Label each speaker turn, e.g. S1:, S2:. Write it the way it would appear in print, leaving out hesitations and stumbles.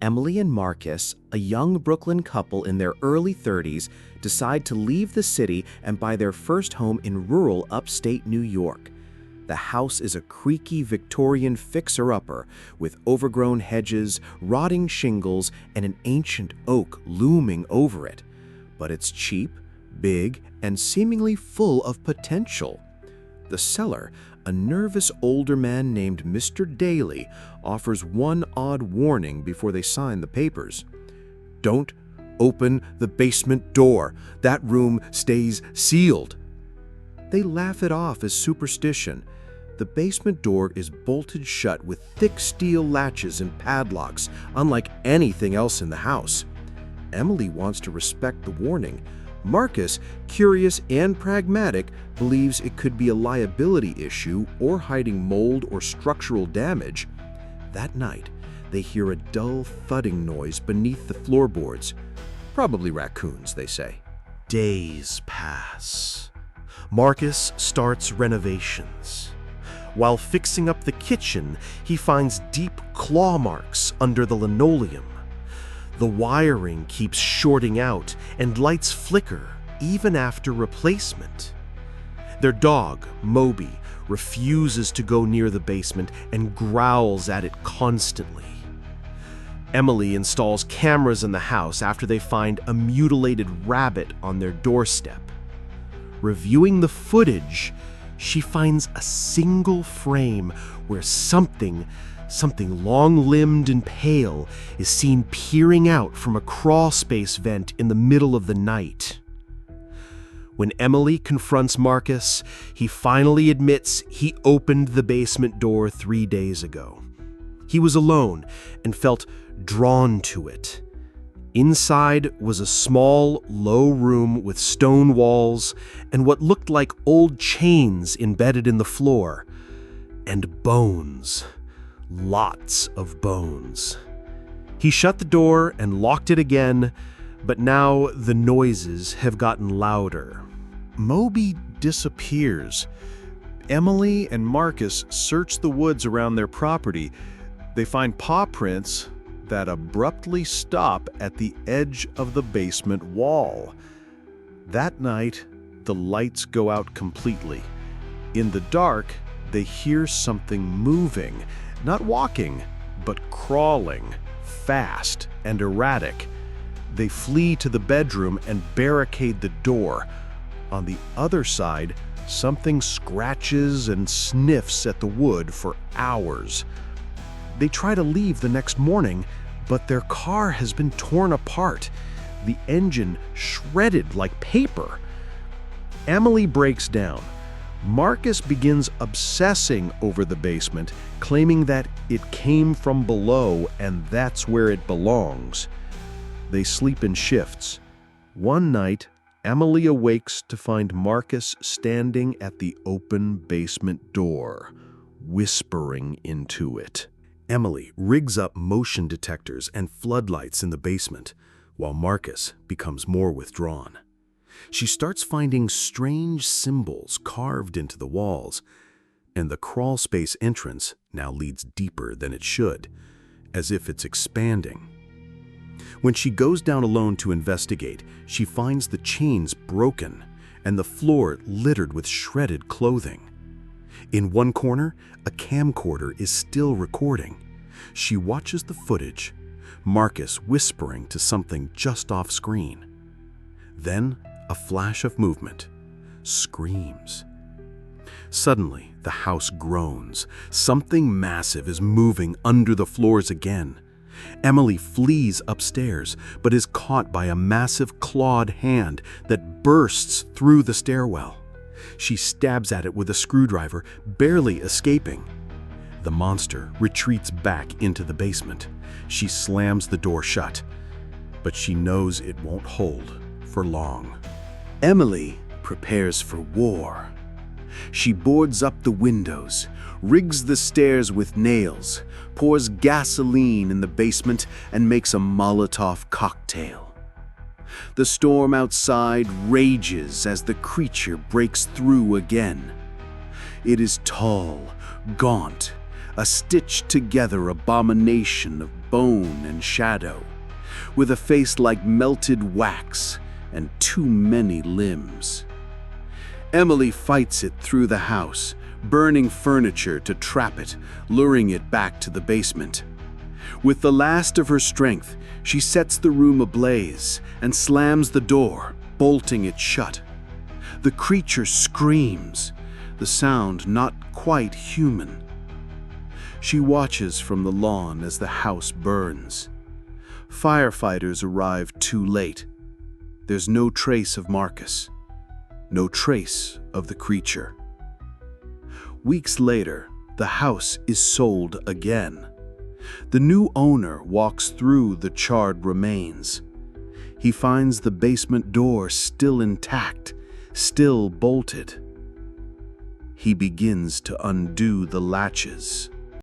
S1: Emily and Marcus, a young Brooklyn couple in their early 30s, decide to leave the city and buy their first home in rural upstate New York. The house is a creaky Victorian fixer-upper with overgrown hedges, rotting shingles, and an ancient oak looming over it. But it's cheap, big, and seemingly full of potential. The seller, a nervous older man named Mr. Daly, offers one odd warning before they sign the papers. "Don't open the basement door. That room stays sealed." They laugh it off as superstition. The basement door is bolted shut with thick steel latches and padlocks, unlike anything else in the house. Emily wants to respect the warning. Marcus, curious and pragmatic, believes it could be a liability issue or hiding mold or structural damage. That night, they hear a dull thudding noise beneath the floorboards. Probably raccoons, they say.
S2: Days pass. Marcus starts renovations. While fixing up the kitchen, he finds deep claw marks under the linoleum. The wiring keeps shorting out and lights flicker even after replacement. Their dog, Moby, refuses to go near the basement and growls at it constantly. Emily installs cameras in the house after they find a mutilated rabbit on their doorstep. Reviewing the footage, she finds a single frame where something long-limbed and pale is seen peering out from a crawlspace vent in the middle of the night. When Emily confronts Marcus, he finally admits he opened the basement door 3 days ago. He was alone and felt drawn to it. Inside was a small, low room with stone walls and what looked like old chains embedded in the floor. And bones. Lots of bones. He shut the door and locked it again, but now the noises have gotten louder.
S3: Moby disappears. Emily and Marcus search the woods around their property. They find paw prints that abruptly stop at the edge of the basement wall. That night, the lights go out completely. In the dark, they hear something moving, not walking, but crawling, fast and erratic. They flee to the bedroom and barricade the door. On the other side, something scratches and sniffs at the wood for hours. They try to leave the next morning, but their car has been torn apart, the engine shredded like paper. Emily breaks down. Marcus begins obsessing over the basement, claiming that it came from below and that's where it belongs. They sleep in shifts. One night, Emily awakes to find Marcus standing at the open basement door, whispering into it. Emily rigs up motion detectors and floodlights in the basement, while Marcus becomes more withdrawn. She starts finding strange symbols carved into the walls, and the crawlspace entrance now leads deeper than it should, as if it's expanding. When she goes down alone to investigate, she finds the chains broken and the floor littered with shredded clothing. In one corner, a camcorder is still recording. She watches the footage, Marcus whispering to something just off screen. Then, a flash of movement. Screams. Suddenly, the house groans. Something massive is moving under the floors again. Emily flees upstairs, but is caught by a massive clawed hand that bursts through the stairwell. She stabs at it with a screwdriver, barely escaping. The monster retreats back into the basement. She slams the door shut, but she knows it won't hold for long. Emily prepares for war. She boards up the windows, rigs the stairs with nails, pours gasoline in the basement, and makes a Molotov cocktail. The storm outside rages as the creature breaks through again. It is tall, gaunt,
S4: a stitched-together abomination of bone and shadow, with a face like melted wax and too many limbs. Emily fights it through the house, burning furniture to trap it, luring it back to the basement. With the last of her strength, she sets the room ablaze and slams the door, bolting it shut. The creature screams, the sound not quite human. She watches from the lawn as the house burns. Firefighters arrive too late. There's no trace of Marcus, no trace of the creature. Weeks later, the house is sold again. The new owner walks through the charred remains. He finds the basement door still intact, still bolted. He begins to undo the latches.